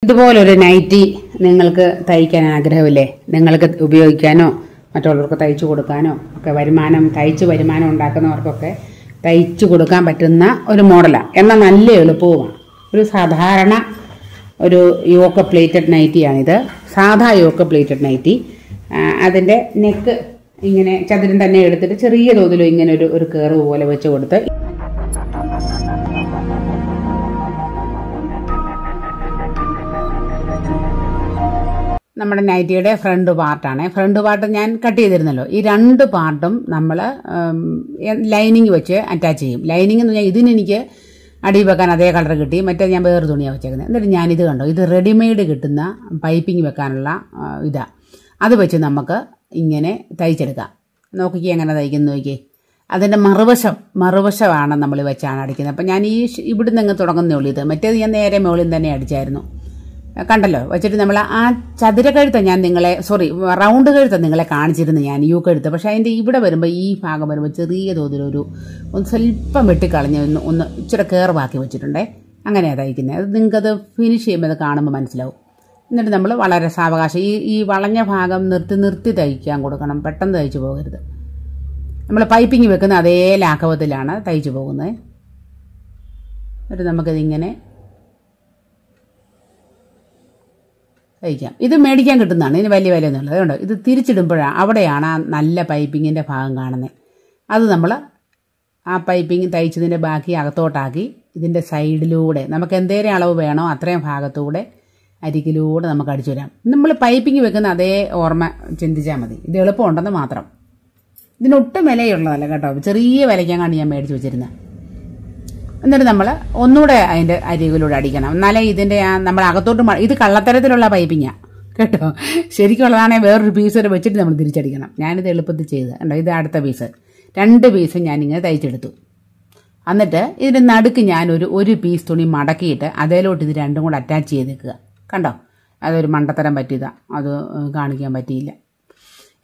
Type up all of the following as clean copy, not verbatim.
ഇതുപോലൊരു നൈറ്റി നിങ്ങൾക്ക് തയ്ക്കാൻ ആഗ്രഹമില്ലേ? നിങ്ങൾക്ക് ഉപയോഗിക്കാനോ മറ്റുള്ളവർക്ക് തയ്ച്ചു കൊടുക്കാനോ ഒക്കെ തയ്ച്ച് വരുമാനം ഉണ്ടാക്കുന്നവർക്കൊക്കെ തയ്ച്ചു കൊടുക്കാൻ പറ്റുന്ന ഒരു മോഡലാണ്. എന്നാൽ നല്ല എളുപ്പവുമാണ്. ഒരു സാധാരണ ഒരു യോക്ക് പ്ലേറ്റഡ് നൈറ്റിയാണിത്. സാധാ യോക്ക് പ്ലേറ്റഡ് നൈറ്റി. അതിൻ്റെ നെക്ക് ഇങ്ങനെ ചതുരം തന്നെ എടുത്തിട്ട് ചെറിയ തോതിലും ഇങ്ങനെ ഒരു കർവ് പോലെ വെച്ച് കൊടുത്ത് നമ്മുടെ നൈറ്റിയുടെ ഫ്രണ്ട് പാർട്ടാണ്. ഫ്രണ്ട് പാർട്ട് ഞാൻ കട്ട് ചെയ്തിരുന്നല്ലോ. ഈ രണ്ട് പാർട്ടും നമ്മൾ ലൈനിങ് വെച്ച് അറ്റാച്ച് ചെയ്യും. ലൈനിങ് എന്ന് പറഞ്ഞാൽ ഇതിനെനിക്ക് അടി വെക്കാൻ അതേ കളർ കിട്ടി. മറ്റേ ഞാൻ വേറെ തുണിയാണ് വെച്ചേക്കുന്നത്. എന്നിട്ട് ഞാനിത് കണ്ടോ, ഇത് റെഡിമെയ്ഡ് കിട്ടുന്ന പൈപ്പിംഗ് വെക്കാനുള്ള ഇതാണ്. അത് വെച്ച് നമുക്ക് ഇങ്ങനെ തയ്ച്ചെടുക്കാം. നോക്കിക്കേ എങ്ങനെ തയ്ക്കുന്നു നോക്കിയേ. അതിൻ്റെ മറുവശമാണ് നമ്മൾ വെച്ചാണ് അടിക്കുന്നത്. അപ്പം ഞാൻ ഇവിടുന്ന് അങ്ങ് തുടങ്ങുന്നേ ഉള്ളൂ. ഇത് മറ്റേത് ഞാൻ നേരെ മുകളിൽ തന്നെ അടിച്ചായിരുന്നു. കണ്ടല്ലോ വെച്ചിട്ട് നമ്മൾ ആ ചതുരക്കഴുത്ത റൗണ്ട് കഴുത്ത നിങ്ങളെ കാണിച്ചിരുന്നു ഞാൻ യൂ കഴുത്ത്. പക്ഷെ അതിൻ്റെ ഇവിടെ വരുമ്പോൾ ഈ ഭാഗം വരുമ്പോൾ ചെറിയ തോതിലൊരു സ്വല്പം വെട്ടിക്കളഞ്ഞ് ഒന്ന് ഇച്ചിരി കയറുവാക്കി വെച്ചിട്ടുണ്ടേ. അങ്ങനെയാണ് തയ്ക്കുന്നത്. അത് നിങ്ങൾക്കത് ഫിനിഷ് ചെയ്യുമ്പോൾ അത് കാണുമ്പോൾ മനസ്സിലാവും. എന്നിട്ട് നമ്മൾ വളരെ സാവകാശം ഈ വളഞ്ഞ ഭാഗം നിർത്തി തയ്ക്കാൻ കൊടുക്കണം. പെട്ടെന്ന് തയ്ച്ചു പോകരുത്. നമ്മൾ പൈപ്പിംഗ് വെക്കുന്ന അതേ ലാഘവത്തിലാണ് തയ്ച്ചു പോകുന്നത്. എന്നിട്ട് നമുക്കിതിങ്ങനെ തയ്ക്കാം. ഇത് മേടിക്കാൻ കിട്ടുന്നതാണ്. ഇതിന് വലിയ വിലയൊന്നുമില്ല. അതുകൊണ്ട് ഇത് തിരിച്ചിടുമ്പോഴാണ് അവിടെയാണ് ആ നല്ല പൈപ്പിങ്ങിൻ്റെ ഭാഗം കാണുന്നത്. അത് നമ്മൾ ആ പൈപ്പിംഗ് തയ്ച്ചതിൻ്റെ ബാക്കി അകത്തോട്ടാക്കി ഇതിൻ്റെ സൈഡിലൂടെ നമുക്ക് എന്തേലും അളവ് വേണോ അത്രയും ഭാഗത്തൂടെ അരികിലൂടെ നമുക്ക് അടിച്ചു വരാം. നമ്മൾ പൈപ്പിംഗ് വെക്കുന്ന അതേ ഓർമ്മ ചിന്തിച്ചാൽ മതി. ഇത് എളുപ്പമുണ്ടെന്ന് മാത്രം. ഇതിനൊട്ടും വിലയുള്ളതല്ല കേട്ടോ. ചെറിയ വിലയ്ക്കാൻ കണ്ട് ഞാൻ മേടിച്ച് വെച്ചിരുന്നത്. എന്നിട്ട് നമ്മൾ ഒന്നുകൂടെ അതിൻ്റെ അരികിലൂടെ അടിക്കണം. എന്നാലേ ഇതിൻ്റെ നമ്മൾ അകത്തോട്ട് ഇത് കള്ളത്തരത്തിലുള്ള പൈപ്പിങ്ങാണ് കേട്ടോ. ശരിക്കുള്ളതാണെങ്കിൽ വേറൊരു പീസ് വെച്ചിട്ട് നമ്മൾ തിരിച്ചടിക്കണം. ഞാനിത് എളുപ്പത്തിൽ ചെയ്ത് കണ്ടോ. ഇത് അടുത്ത പീസ്. 2 പീസ് ഞാനിങ്ങനെ തയ്ച്ചെടുത്തു. എന്നിട്ട് ഇതിൻ്റെ നടുക്ക് ഞാൻ ഒരു പീസ് തുണി മടക്കിയിട്ട് അതേലോട്ട് ഇത് രണ്ടും കൂടെ അറ്റാച്ച് ചെയ്തേക്കുക. കണ്ടോ, അതൊരു മണ്ടത്തരം പറ്റിയതാണ്. അത് കാണിക്കാൻ പറ്റിയില്ല.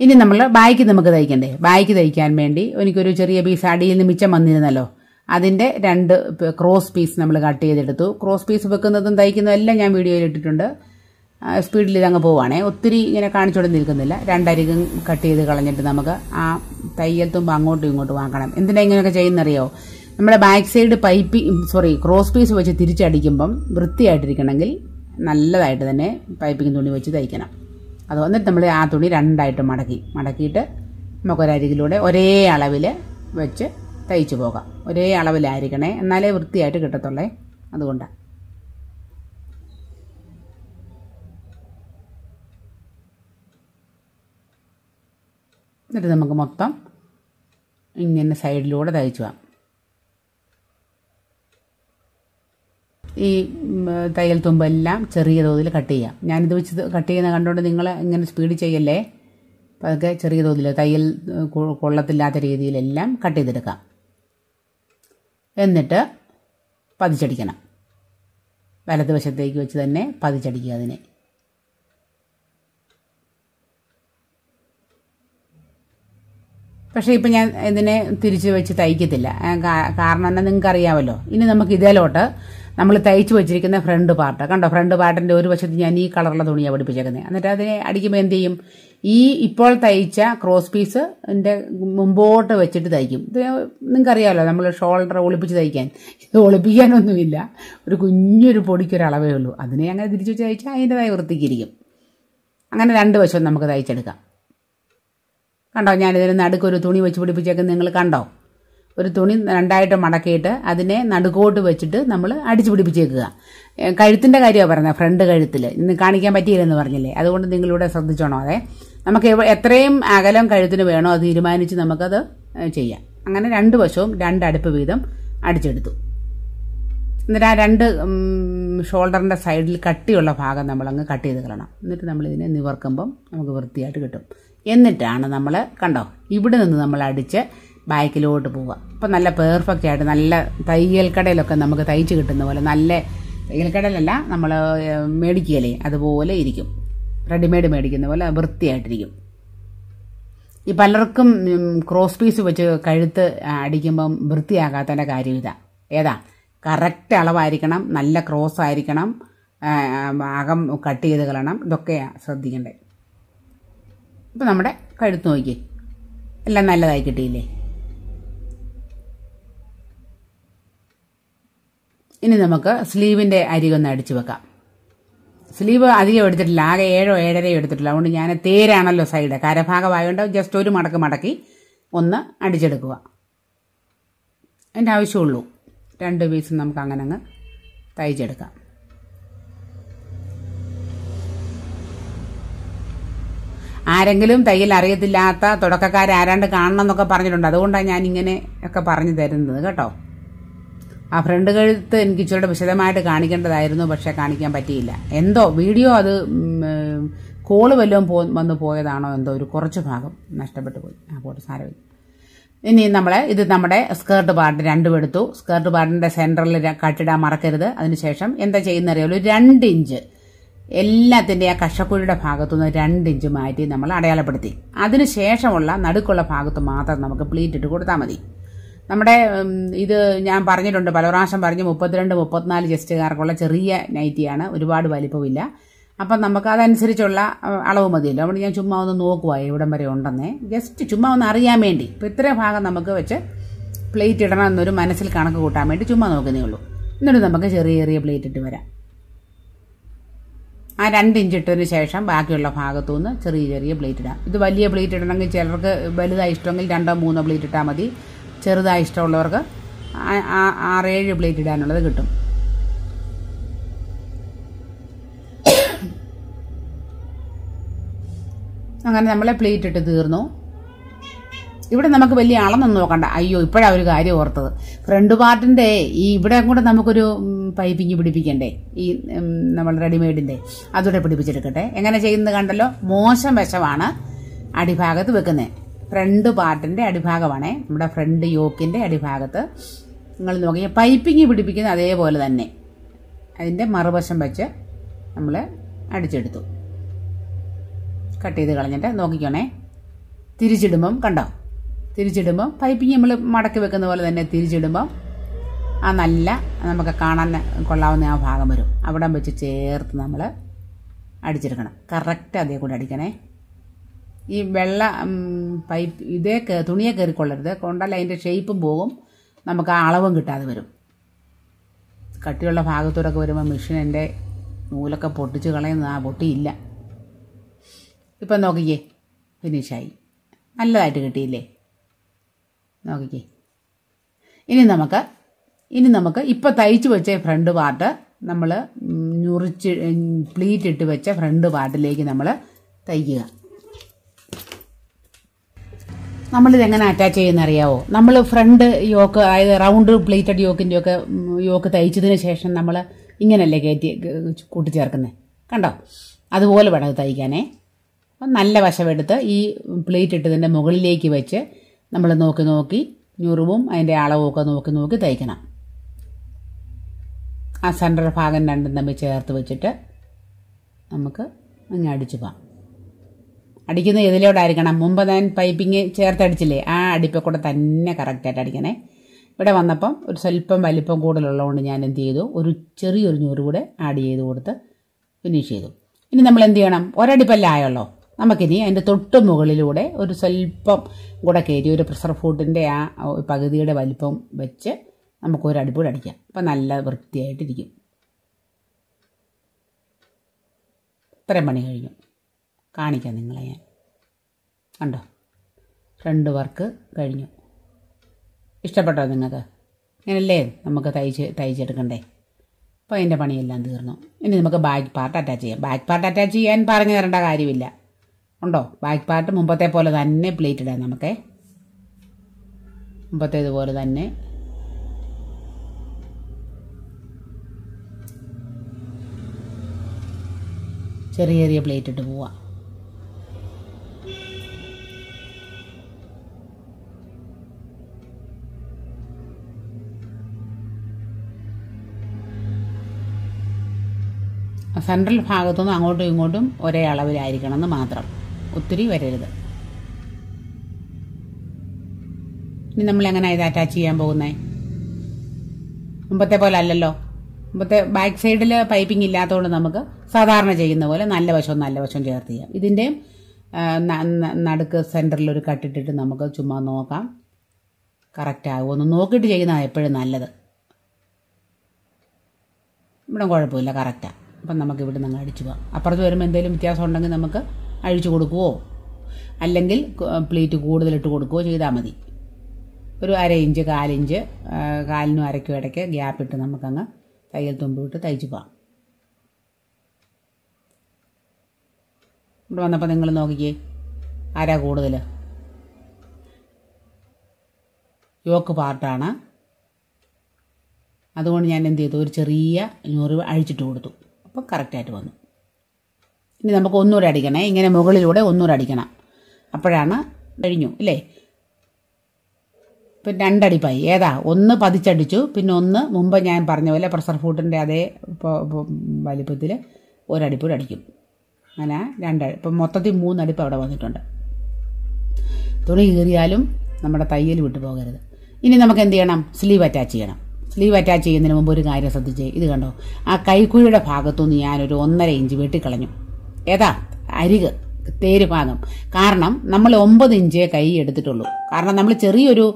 ഇനി നമ്മൾ ബായ്ക്ക് നമുക്ക് തയ്ക്കണ്ടേ. ബായ്ക്ക് തയ്ക്കാൻ വേണ്ടി എനിക്കൊരു ചെറിയ പീസ് അടിയിൽ നിന്ന് മിച്ചം വന്നിരുന്നല്ലോ. അതിൻ്റെ 2 ക്രോസ് പീസ് നമ്മൾ കട്ട് ചെയ്തെടുത്തു. ക്രോസ് പീസ് വെക്കുന്നതും തയ്ക്കുന്നതും എല്ലാം ഞാൻ വീഡിയോയിൽ ഇട്ടിട്ടുണ്ട്. സ്പീഡിൽ ഇതങ്ങ് പോവുകയാണേ. ഒത്തിരി ഇങ്ങനെ കാണിച്ചുകൊണ്ട് നിൽക്കുന്നില്ല. 2 അരികും കട്ട് ചെയ്ത് കളഞ്ഞിട്ട് നമുക്ക് ആ തയ്യൽ തുമ്പ് അങ്ങോട്ടും ഇങ്ങോട്ടും ആക്കണം. എന്തിനാ ഇങ്ങനെയൊക്കെ ചെയ്യുന്നറിയോ? നമ്മുടെ ബാക്ക് സൈഡ് ക്രോസ് പീസ് വെച്ച് തിരിച്ചടിക്കുമ്പം വൃത്തിയായിട്ടിരിക്കണമെങ്കിൽ നല്ലതായിട്ട് തന്നെ പൈപ്പിംഗ് തുണി വെച്ച് തയ്ക്കണം. അത് വന്നിട്ട് നമ്മൾ ആ തുണി 2ആയിട്ട് മടക്കിയിട്ട് നമുക്കൊരരികിലൂടെ ഒരേ അളവിൽ വെച്ച് തയ്ച്ചു പോകാം. ഒരേ അളവിലായിരിക്കണേ, എന്നാലേ വൃത്തിയായിട്ട് കിട്ടത്തുള്ളേ. അതുകൊണ്ടാണ്. എന്നിട്ട് നമുക്ക് മൊത്തം ഇങ്ങനെ സൈഡിലൂടെ തയ്ച്ചു പോകാം. ഈ തയ്യൽ തുമ്പെല്ലാം ചെറിയ തോതിൽ കട്ട് ചെയ്യാം. ഞാനിത് വെച്ച് കട്ട് ചെയ്യുന്ന കണ്ടുകൊണ്ട് നിങ്ങൾ ഇങ്ങനെ സ്പീഡ് ചെയ്യല്ലേ. അപ്പോൾ അതൊക്കെ ചെറിയ തോതിൽ തയ്യൽ കൊള്ളത്തില്ലാത്ത രീതിയിലെല്ലാം കട്ട് ചെയ്തെടുക്കാം. എന്നിട്ട് പതിച്ചടിക്കണം. വലതുവശത്തേക്ക് വെച്ച് തന്നെ പതിച്ചടിക്കുക അതിനെ. പക്ഷേ ഇപ്പം ഞാൻ ഇതിനെ തിരിച്ച് വെച്ച് തയ്ക്കത്തില്ല. കാരണം എന്നാൽ നിങ്ങൾക്കറിയാമല്ലോ. ഇനി നമുക്ക് ഇതിലോട്ട് നമ്മൾ തയ്ച്ച് വെച്ചിരിക്കുന്ന ഫ്രണ്ട് പാർട്ട് കണ്ടോ. ഫ്രണ്ട് പാർട്ടിൻ്റെ ഒരു വശത്ത് ഞാൻ ഈ കളറുള്ള തുണിയാണ് പഠിപ്പിച്ചേക്കുന്നത്. എന്നിട്ട് അതിനെ അടിക്കുമ്പോൾ എന്ത് ചെയ്യും? ഇപ്പോൾ തയ്ച്ച ക്രോസ് പീസ് എൻ്റെ മുമ്പോട്ട് വെച്ചിട്ട് തയ്ക്കും. ഇത് നിങ്ങൾക്കറിയാമല്ലോ, നമ്മൾ ഷോൾഡർ ഒളിപ്പിച്ച് തയ്ക്കാൻ. ഇത് ഒളിപ്പിക്കാനൊന്നുമില്ല. ഒരു കുഞ്ഞൊരു പൊടിക്കൊരളവേ ഉള്ളൂ. അതിനെ അങ്ങനെ തിരിച്ച് വെച്ച് തയ്ച്ചാൽ അതിൻ്റെതായ വൃത്തിക്കിരിക്കും. അങ്ങനെ 2 വശവും നമുക്ക് തയ്ച്ചെടുക്കാം. കണ്ടോ, ഞാനിതിന് നടുക്കൊരു തുണി വെച്ച് പിടിപ്പിച്ചേക്കുന്നത് നിങ്ങൾ കണ്ടോ. ഒരു തുണി 2ആയിട്ട് മടക്കിയിട്ട് അതിനെ നടുക്കോട്ട് വെച്ചിട്ട് നമ്മൾ അടിച്ചു പിടിപ്പിച്ചേക്കുക. കഴുത്തിൻ്റെ കാര്യമാണ് പറയുന്നത്. ഫ്രണ്ട് കഴുത്തിൽ ഇന്ന് കാണിക്കാൻ പറ്റിയില്ലെന്ന് പറഞ്ഞില്ലേ. അതുകൊണ്ട് നിങ്ങളിവിടെ ശ്രദ്ധിച്ചോണോ. നമുക്ക് എത്രയും അകലം കഴുത്തിന് വേണോ അത് തീരുമാനിച്ച് നമുക്കത് ചെയ്യാം. അങ്ങനെ 2 വശവും 2 അടുപ്പ് വീതം അടിച്ചെടുത്തു. എന്നിട്ട് ആ 2 ഷോൾഡറിൻ്റെ സൈഡിൽ കട്ടിയുള്ള ഭാഗം നമ്മളങ്ങ് കട്ട് ചെയ്ത് കളയണം. എന്നിട്ട് നമ്മളിതിനെ നിവർക്കുമ്പം നമുക്ക് വൃത്തിയായിട്ട് കിട്ടും. എന്നിട്ടാണ് നമ്മൾ കണ്ടോ ഇവിടെ നിന്ന് നമ്മൾ അടിച്ച് ബാക്കിലോട്ട് പോവുക. അപ്പോൾ നല്ല പെർഫെക്റ്റ് ആയിട്ട് നല്ല തയ്യൽ കടയിലൊക്കെ നമുക്ക് തയ്ച്ച് കിട്ടുന്ന പോലെ, നല്ല തയ്യൽ കടയിലല്ല നമ്മൾ മേടിക്കുകയല്ലേ അതുപോലെ ഇരിക്കും. റെഡിമെയ്ഡ് മേടിക്കുന്ന പോലെ വൃത്തിയായിട്ടിരിക്കും. ഈ പലർക്കും ക്രോസ് പീസ് വെച്ച് കഴുത്ത് അടിക്കുമ്പം വൃത്തിയാകാത്തതിൻ്റെ കാര്യം ഏതാ കറക്റ്റ് അളവായിരിക്കണം, നല്ല ക്രോസ് ആയിരിക്കണം, അകം കട്ട് ചെയ്ത് കളയണം. ഇതൊക്കെയാണ് ശ്രദ്ധിക്കേണ്ടത്. ഇപ്പം നമ്മുടെ കഴുത്ത് നോക്കി എല്ലാം നല്ലതായി കിട്ടിയില്ലേ. ഇനി നമുക്ക് സ്ലീവിൻ്റെ അരികൊന്ന് അടിച്ചു വെക്കാം. സ്ലീവ് അധികം എടുത്തിട്ടില്ല, ആകെ 7 7.5 എടുത്തിട്ടില്ല. അതുകൊണ്ട് ഞാൻ തേരാണല്ലോ സൈഡ്, കരഭാഗമായതുകൊണ്ട് ജസ്റ്റ് ഒരു മടക്കി ഒന്ന് അടിച്ചെടുക്കുക. അതിൻ്റെ ആവശ്യമുള്ളൂ. 2 പീസ് നമുക്ക് അങ്ങനെ അങ്ങ് തയ്ച്ചെടുക്കാം. ആരെങ്കിലും തയ്യൽ അറിയത്തില്ലാത്ത തുടക്കക്കാരാരാണ്ട് കാണണം എന്നൊക്കെ പറഞ്ഞിട്ടുണ്ട്. അതുകൊണ്ടാണ് ഞാൻ ഇങ്ങനെ ഒക്കെ പറഞ്ഞു തരുന്നത് കേട്ടോ. ആ ഫ്രണ്ട് കഴുത്ത് എനിക്ക് ഇച്ചിരി വിശദമായിട്ട് കാണിക്കേണ്ടതായിരുന്നു, പക്ഷേ കാണിക്കാൻ പറ്റിയില്ല. എന്തോ വീഡിയോ അത് കോള് വല്ലതും വന്ന് പോയതാണോ എന്തോ, ഒരു കുറച്ച് ഭാഗം നഷ്ടപ്പെട്ടു പോയി. പോട്ടെ, സാരമില്ല. ഇനി ഇത് നമ്മുടെ സ്കേർട്ട് പാർട്ട് 2 എടുത്തു. സ്കേർട്ട് പാർട്ടിൻ്റെ സെൻറ്ററിൽ കട്ടിടാൻ മറക്കരുത്. അതിനുശേഷം എന്താ ചെയ്യുന്നറിയാമല്ലോ, 2 ഇഞ്ച് എല്ലാത്തിൻ്റെ ആ കഷക്കുഴിയുടെ ഭാഗത്തുനിന്ന് 2 ഇഞ്ച് മാറ്റി നമ്മൾ അടയാളപ്പെടുത്തി. അതിനുശേഷമുള്ള നടുക്കുള്ള ഭാഗത്ത് മാത്രം നമുക്ക് പ്ലീറ്റ് ഇട്ട് കൊടുത്താൽ മതി. നമ്മുടെ ഇത് ഞാൻ പറഞ്ഞിട്ടുണ്ട്, പല പ്രാവശ്യം പറഞ്ഞ് 32 34 ചെസ്റ്റുകാർക്കുള്ള ചെറിയ നൈറ്റിയാണ്, ഒരുപാട് വലിപ്പമില്ല. അപ്പം നമുക്ക് അതനുസരിച്ചുള്ള അളവ് മതിയല്ലോ. അതുകൊണ്ട് ഞാൻ ചുമ്മാ ഒന്ന് നോക്കുക എവിടം വരെ ഉണ്ടെന്നേ, ജസ്റ്റ് ചുമ്മാ ഒന്ന് അറിയാൻ വേണ്ടി. ഇപ്പോൾ ഇത്രയും ഭാഗം നമുക്ക് വെച്ച് പ്ലേറ്റ് ഇടണം എന്നൊരു മനസ്സിൽ കണക്ക് കൂട്ടാൻ വേണ്ടി ചുമ്മാ നോക്കുന്നേ ഉള്ളൂ. എന്നിട്ട് നമുക്ക് ചെറിയ പ്ലേറ്റ് ഇട്ട് വരാം. ആ 2 ഇഞ്ച് ഇട്ടതിന് ശേഷം ബാക്കിയുള്ള ഭാഗത്തുനിന്ന് ചെറിയ പ്ലേറ്റ് ഇടാം. ഇത് വലിയ പ്ലേറ്റ് ഇടണമെങ്കിൽ ചിലർക്ക് വലുതായി ഇഷ്ടമെങ്കിൽ 2 3 പ്ലേറ്റ് ഇട്ടാൽ മതി. ചെറുതായി ഇഷ്ടമുള്ളവർക്ക് 6 7 പ്ലേറ്റ് ഇടാനുള്ളത് കിട്ടും. അങ്ങനെ നമ്മളെ പ്ലേറ്റ് ഇട്ട് തീർന്നു. ഇവിടെ നമുക്ക് വലിയ അളന്നൊന്നും നോക്കണ്ട. അയ്യോ, ഇപ്പോഴാണ് ഒരു കാര്യം ഓർത്തത്. ഫ്രണ്ട് പാർട്ടിൻ്റെ ഈ ഇവിടെ കൂടെ നമുക്കൊരു പൈപ്പിങ് പിടിപ്പിക്കണ്ടേ, ഈ നമ്മൾ റെഡിമെയ്ഡിൻ്റെ അതുകൂടെ പിടിപ്പിച്ചെടുക്കട്ടെ. എങ്ങനെ ചെയ്യുന്നത് കണ്ടല്ലോ. മോശം വശമാണ് അടിഭാഗത്ത് വെക്കുന്നത്. ഫ്രണ്ട് പാർട്ടിൻ്റെ അടിഭാഗമാണേ, നമ്മുടെ ഫ്രണ്ട് യോക്കിൻ്റെ അടിഭാഗത്ത് നിങ്ങൾ നോക്കിയാൽ പൈപ്പിങ് പിടിപ്പിക്കുന്നത് അതേപോലെ തന്നെ അതിൻ്റെ മറുവശം വെച്ച് നമ്മൾ അടിച്ചെടുത്തു. കട്ട് ചെയ്ത് കളഞ്ഞിട്ട് നോക്കിക്കോണേ. തിരിച്ചിടുമ്പം കണ്ടോ, തിരിച്ചിടുമ്പം പൈപ്പിങ് നമ്മൾ മടക്കി വെക്കുന്ന പോലെ തന്നെ തിരിച്ചിടുമ്പം ആ നല്ല നമുക്ക് കാണാൻ കൊള്ളാവുന്ന ആ ഭാഗം വരും. അവിടെ വെച്ച് ചേർത്ത് നമ്മൾ അടിച്ചെടുക്കണം. കറക്റ്റ് അതേ കൂടെ അടിക്കണേ. ഈ വെള്ള പൈപ്പ് തുണിയെ കയറിക്കൊള്ളരുത്, കൊണ്ടാൽ അതിൻ്റെ ഷേപ്പും പോകും, നമുക്ക് ആ അളവും കിട്ടാതെ വരും. കട്ടിയുള്ള ഭാഗത്തോടൊക്കെ വരുമ്പോൾ മെഷീൻ എൻ്റെ നൂലൊക്കെ പൊട്ടിച്ച് കളയുന്നത്, ആ പൊട്ടിയില്ല. ഇപ്പം നോക്കിക്കേ, ഫിനിഷായി, നല്ലതായിട്ട് കിട്ടിയില്ലേ. നോക്കിക്കേ. ഇനി നമുക്ക് ഇപ്പോൾ തയ്ച്ച് വെച്ച ഫ്രണ്ട് പാർട്ട് നമ്മൾ ഞുറിച്ച് പ്ലീറ്റ് ഇട്ട് വെച്ച ഫ്രണ്ട് പാർട്ടിലേക്ക് നമ്മൾ തയ്ക്കുക. നമ്മളിതെങ്ങനെ അറ്റാച്ച് ചെയ്യുന്ന അറിയാവോ? നമ്മൾ ഫ്രണ്ട് യോക്ക്, അതായത് റൗണ്ട് പ്ലേറ്റഡ് യോക്കിൻ്റെയൊക്കെ യോക്ക് തയ്ച്ചതിന് ശേഷം നമ്മൾ ഇങ്ങനെയല്ലേ കയറ്റി കൂട്ടിച്ചേർക്കുന്നത്, കണ്ടോ? അതുപോലെ വേണം അത് തയ്ക്കാനേ. അപ്പം നല്ല വശമെടുത്ത് ഈ പ്ലേറ്റ് ഇട്ടതിൻ്റെ മുകളിലേക്ക് വെച്ച് നമ്മൾ നോക്കി ഞുറിവും അതിൻ്റെ അളവും ഒക്കെ നോക്കി തയ്ക്കണം. ആ സെൻറ്റർ ഭാഗം രണ്ടും തമ്മിൽ ചേർത്ത് വെച്ചിട്ട് നമുക്ക് അങ്ങ് അടിച്ചു പോകാം. അടിക്കുന്നത് ഇതിലോട്ടായിരിക്കണം. മുമ്പ് ഞാൻ പൈപ്പിങ് ചേർത്തടിച്ചില്ലേ, ആ അടിപ്പിൽ കൂടെ തന്നെ കറക്റ്റായിട്ട് അടിക്കണേ. ഇവിടെ വന്നപ്പം ഒരു സ്വല്പം വലിപ്പം കൂടുതലുള്ളതുകൊണ്ട് ഞാൻ എന്ത് ചെയ്തു, ഒരു ചെറിയൊരു ഞൂറ് കൂടെ ആഡ് ചെയ്ത് കൊടുത്ത് ഫിനിഷ് ചെയ്തു. ഇനി നമ്മൾ എന്ത് ചെയ്യണം, ഒരടിപ്പല്ലേ ആയുള്ളൂ, നമുക്കിനി അതിൻ്റെ തൊട്ട് മുകളിലൂടെ ഒരു സ്വല്പം കൂടെ കയറ്റി ഒരു പ്രഷർ ഫുഡിൻ്റെ ആ പകുതിയുടെ വലിപ്പം വെച്ച് നമുക്ക് ഒരു അടിപ്പ് കൂടെ അടിക്കാം. അപ്പം നല്ല വൃത്തിയായിട്ടിരിക്കും. ഇത്രയും പണി കഴിഞ്ഞു. കാണിക്കാം നിങ്ങളെ ഞാൻ. കണ്ടോ, ഫ്രണ്ട് വർക്ക് കഴിഞ്ഞു. ഇഷ്ടപ്പെട്ടോ നിങ്ങൾക്ക്? ഇങ്ങനല്ലേ നമുക്ക് തയ്ച്ചെടുക്കണ്ടേ? അപ്പോൾ അതിൻ്റെ പണിയെല്ലാം തീർന്നു. ഇനി നമുക്ക് ബാക്ക് പാർട്ട് അറ്റാച്ച് ചെയ്യാം. ബാക്ക് പാർട്ട് അറ്റാച്ച് ചെയ്യാൻ പറഞ്ഞു തരേണ്ട കാര്യമില്ല, ഉണ്ടോ? ബാക്ക് പാർട്ട് മുമ്പത്തെ പോലെ തന്നെ പ്ലേറ്റ് ഇടാം. നമുക്കേ മുമ്പത്തേതുപോലെ തന്നെ ചെറിയ പ്ലേറ്റ് ഇട്ട് പോവാം. സെൻട്രൽ ഭാഗത്തുനിന്ന് അങ്ങോട്ടും ഇങ്ങോട്ടും ഒരേ അളവിലായിരിക്കണം എന്ന് മാത്രം, ഒത്തിരി വരരുത്. ഇനി നമ്മളെങ്ങനെ ഇത് അറ്റാച്ച് ചെയ്യാൻ പോകുന്നത്? മുമ്പത്തെ പോലെ അല്ലല്ലോ, ഇപ്പോഴത്തെ ബാക്ക് സൈഡിൽ പൈപ്പിംഗ് ഇല്ലാത്തതുകൊണ്ട് നമുക്ക് സാധാരണ ചെയ്യുന്ന പോലെ നല്ല വശം ചേർത്ത് ചെയ്യാം. ഇതിൻ്റെയും നടുക്ക് സെൻറ്ററിലൊരു കട്ടിട്ടിട്ട് നമുക്ക് ചുമ്മാ നോക്കാം കറക്റ്റ് ആകുമോ നോക്കിയിട്ട് ചെയ്യുന്നതാണ് എപ്പോഴും നല്ലത്. ഇവിടെ കുഴപ്പമില്ല, കറക്റ്റാണ്. അപ്പം നമുക്ക് ഇവിടെ നിന്ന് അടിച്ചു പോകാം. അപ്പുറത്ത് വരുമ്പോൾ എന്തെങ്കിലും വ്യത്യാസം ഉണ്ടെങ്കിൽ നമുക്ക് അഴിച്ചു കൊടുക്കുകയോ അല്ലെങ്കിൽ പ്ലീറ്റ് കൂടുതലിട്ട് കൊടുക്കുകയോ ചെയ്താൽ മതി. ഒരു 1/2 ഇഞ്ച് 1/4 ഇഞ്ച് കാലിനും അരയ്ക്കും ഇടയ്ക്ക് ഗ്യാപ്പിട്ട് നമുക്കങ്ങ് തയ്യൽ തുമ്പ് വിട്ട് തയ്ച്ചു പോകാം. ഇവിടെ വന്നപ്പോൾ നിങ്ങൾ നോക്കിക്കേ, ആരാ കൂടുതൽ? യോക്ക് പാർട്ടാണ്. അതുകൊണ്ട് ഞാൻ എന്ത് ചെയ്തു, ഒരു ചെറിയ ഞൊറിവ് അഴിച്ചിട്ട് കൊടുത്തു. അപ്പോൾ കറക്റ്റായിട്ട് വന്നു. ഇനി നമുക്ക് ഒന്നുകൂടെ അടിക്കണേ, ഇങ്ങനെ മുകളിലൂടെ ഒന്നുകൂടെ അടിക്കണം. അപ്പോഴാണ് കഴിഞ്ഞു ഇല്ലേ. ഇപ്പം 2 അടിപ്പായി. ഏതാ? ഒന്ന് പതിച്ചടിച്ചു, പിന്നെ ഒന്ന് മുമ്പ് ഞാൻ പറഞ്ഞ പോലെ പ്രഷർ ഫൂട്ടിൻ്റെ അതേ വലിപ്പത്തിൽ ഒരടിപ്പൂടെ അടിക്കും. അങ്ങനെ 2 ഇപ്പം മൊത്തത്തിൽ 3 അടിപ്പ് അവിടെ വന്നിട്ടുണ്ട്. തുണി കീറിയാലും നമ്മുടെ തയ്യൽ വിട്ടു പോകരുത്. ഇനി നമുക്ക് എന്ത് ചെയ്യണം? സ്ലീവ് അറ്റാച്ച് ചെയ്യണം. സ്ലീവ് അറ്റാച്ച് ചെയ്യുന്നതിന് മുമ്പ് ഒരു കാര്യം ശ്രദ്ധിച്ചേ. ഇത് കണ്ടോ, ആ കൈക്കുഴിയുടെ ഭാഗത്തുനിന്ന് ഞാനൊരു 1.5 ഇഞ്ച് വെട്ടിക്കളഞ്ഞു. ഏതാ? അരിക് തേര് ഭാഗം. കാരണം നമ്മൾ 9 ഇഞ്ചേ കൈ എടുത്തിട്ടുള്ളൂ. കാരണം നമ്മൾ ചെറിയൊരു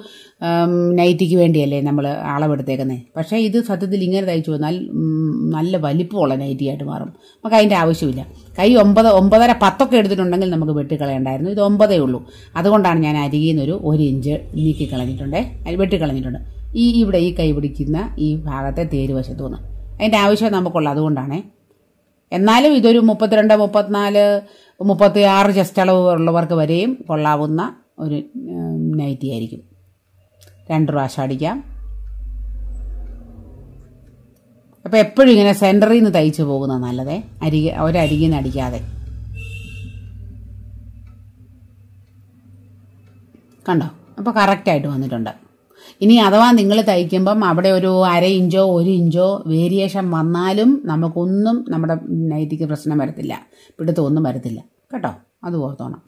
നൈറ്റിക്ക് വേണ്ടിയല്ലേ നമ്മൾ അളവെടുത്തേക്കുന്നത്. പക്ഷേ ഇത് സത്യത്തിൽ ഇങ്ങനെ തയ്ച്ചു വന്നാൽ നല്ല വലിപ്പമുള്ള നൈറ്റിയായിട്ട് മാറും. നമുക്ക് അതിൻ്റെ ആവശ്യമില്ല. കൈ 9, 9.5, 10 എടുത്തിട്ടുണ്ടെങ്കിൽ നമുക്ക് വെട്ടിക്കളയണ്ടായിരുന്നു. ഇത് 9 ഉള്ളൂ. അതുകൊണ്ടാണ് ഞാൻ അരികിൽ നിന്നൊരു 1 ഇഞ്ച് നീക്കിക്കളഞ്ഞിട്ടുണ്ടേ, വെട്ടിക്കളഞ്ഞിട്ടുണ്ട്. ഇവിടെ ഈ കൈ പിടിക്കുന്ന ഈ ഭാഗത്തെ തേര് വശത്തു നിന്ന് അതിൻ്റെ ആവശ്യം നമുക്കുള്ള. അതുകൊണ്ടാണേ. എന്നാലും ഇതൊരു 32, 34, 36 ചെസ്റ്റ് അളവ് ഉള്ളവർക്ക് വരെയും കൊള്ളാവുന്ന ഒരു നൈറ്റി ആയിരിക്കും. 2 പ്രാവശ്യം അടിക്കാം. അപ്പോൾ എപ്പോഴും ഇങ്ങനെ സെൻറ്ററിൽ നിന്ന് തയ്ച്ചു പോകുന്നത് നല്ലതേ, ഒരരികിൽ നിന്ന് അടിക്കാതെ. കണ്ടോ? അപ്പോൾ കറക്റ്റായിട്ട് വന്നിട്ടുണ്ട്. ഇനി അഥവാ നിങ്ങൾ തയ്ക്കുമ്പം അവിടെ ഒരു 1/2 ഇഞ്ചോ 1 ഇഞ്ചോ വേരിയേഷൻ വന്നാലും നമുക്കൊന്നും നമ്മുടെ നൈറ്റിക്ക് പ്രശ്നം വരത്തില്ല, പിടുത്തമൊന്നും വരത്തില്ല കേട്ടോ. അത് ഓർത്തോണം.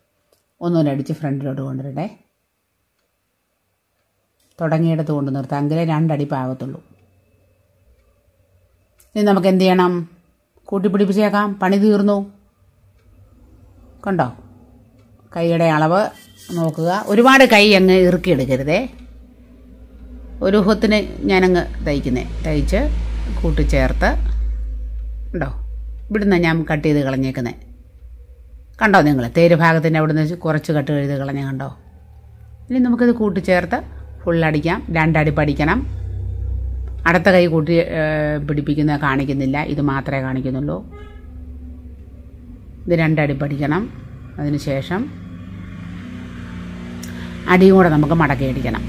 ഒന്നുകൂടെ അടിച്ച് ഫ്രണ്ടിലോട്ട് കൊണ്ടുവരട്ടെ. തുടങ്ങിയെടുത്ത് കൊണ്ട് നിർത്താം, എങ്കിലേ 2 അടി പാകത്തുള്ളൂ. ഇനി നമുക്ക് എന്ത് ചെയ്യണം? കൂട്ടിപ്പിടിപ്പിച്ചേക്കാം. പണി തീർന്നു. കണ്ടോ? കൈയുടെ അളവ് നോക്കുക. ഒരുപാട് കൈ അങ്ങ് ഇറുക്കിയെടുക്കരുതേ. ഒരു ഹൊത്തിന് ഞാനങ്ങ് തയ്ച്ച് കൂട്ടിച്ചേർത്ത്. കണ്ടോ? ഇവിടുന്ന് ഞാൻ കട്ട് ചെയ്ത് കളഞ്ഞേക്കുന്നത് കണ്ടോ? നിങ്ങൾ തേര് ഭാഗത്തിൻ്റെ അവിടെ നിന്ന് കുറച്ച് കട്ട് ചെയ്ത് കളഞ്ഞ കണ്ടോ? ഇനി നമുക്കിത് കൂട്ടിച്ചേർത്ത് ഫുള്ളടിക്കാം. 2 അടിപ്പ് അടിക്കണം. അടുത്ത കൈ കൂട്ടി പിടിപ്പിക്കുന്നത് കാണിക്കുന്നില്ല, ഇത് മാത്രമേ കാണിക്കുന്നുള്ളൂ. ഇത് 2 അടിപ്പ് അടിക്കണം. അതിന് ശേഷം അടിയും കൂടെ നമുക്ക് മടക്കി അടിക്കണം.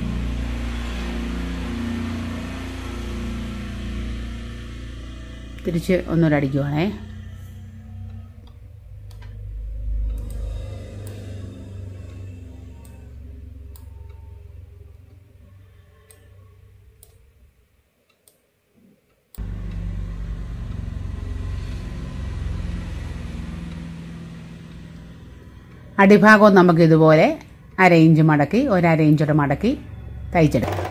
തിരിച്ച് ഒന്നുകൂടെ അടിക്കുവാണേ. അടിഭാഗവും നമുക്ക് ഇതുപോലെ 1/2 ഇഞ്ച് മടക്കി 1/2 ഇഞ്ചോടെ മടക്കി തയ്ച്ചെടുക്കാം.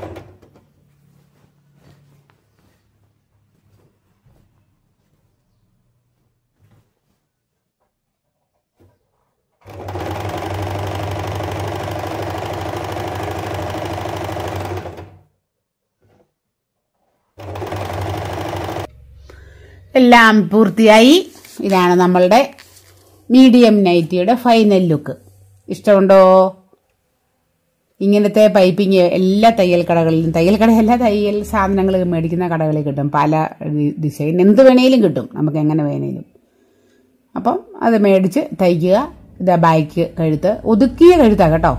എല്ലാം പൂർത്തിയായി. ഇതാണ് നമ്മളുടെ മീഡിയം നൈറ്റിയുടെ ഫൈനൽ ലുക്ക്. ഇഷ്ടമുണ്ടോ? ഇങ്ങനത്തെ പൈപ്പിങ് എല്ലാ തയ്യൽ കടകളിലും, തയ്യൽ സാധനങ്ങൾ മേടിക്കുന്ന കടകളിൽ കിട്ടും. പല ഡിസൈൻ എന്ത് വേണേലും കിട്ടും, നമുക്ക് എങ്ങനെ വേണേലും. അപ്പം അത് മേടിച്ച് തയ്ക്കുക. ഇതാ ബാക്ക് കഴുത്ത്, ഒതുക്കിയ കഴുത്താണ് കേട്ടോ.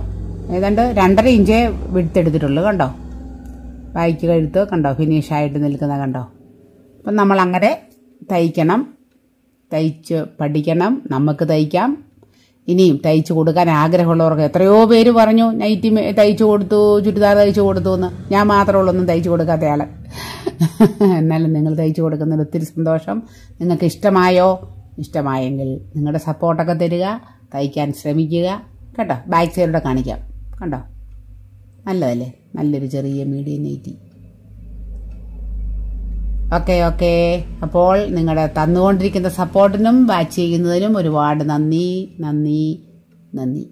ഏതാണ്ട് 2.5 ഇഞ്ചേ വിടുത്തെടുത്തിട്ടുള്ളൂ. കണ്ടോ? ബാക്ക് കഴുത്ത് കണ്ടോ? ഫിനിഷായിട്ട് നിൽക്കുന്ന കണ്ടോ? അപ്പം നമ്മളങ്ങനെ തയ്ക്കണം, തയ്ച്ച് പഠിക്കണം. നമുക്ക് തയ്ക്കാം. ഇനിയും തയ്ച്ചു കൊടുക്കാൻ ആഗ്രഹമുള്ളവർക്ക് എത്രയോ പേര് പറഞ്ഞു നൈറ്റി തയ്ച്ചു കൊടുത്തു, ചുരിദാർ തയ്ച്ചു കൊടുത്തു എന്ന്. ഞാൻ മാത്രമുള്ളൊന്നും തയ്ച്ചു കൊടുക്കാത്ത ആൾ. എന്നാലും നിങ്ങൾ തയ്ച്ചു കൊടുക്കുന്നതിൽ ഒത്തിരി സന്തോഷം. നിങ്ങൾക്ക് ഇഷ്ടമായോ? ഇഷ്ടമായെങ്കിൽ നിങ്ങളുടെ സപ്പോർട്ടൊക്കെ തരിക, തയ്ക്കാൻ ശ്രമിക്കുക കേട്ടോ. ബാക്ക് സൈഡോടെ കാണിക്കാം. കണ്ടോ? നല്ലതല്ലേ? നല്ലൊരു ചെറിയ മീഡിയം നൈറ്റി. ഓക്കെ. അപ്പോൾ നിങ്ങളുടെ തന്നുകൊണ്ടിരിക്കുന്ന സപ്പോർട്ടിനും വാച്ച് ചെയ്യുന്നതിനും ഒരുപാട് നന്ദി.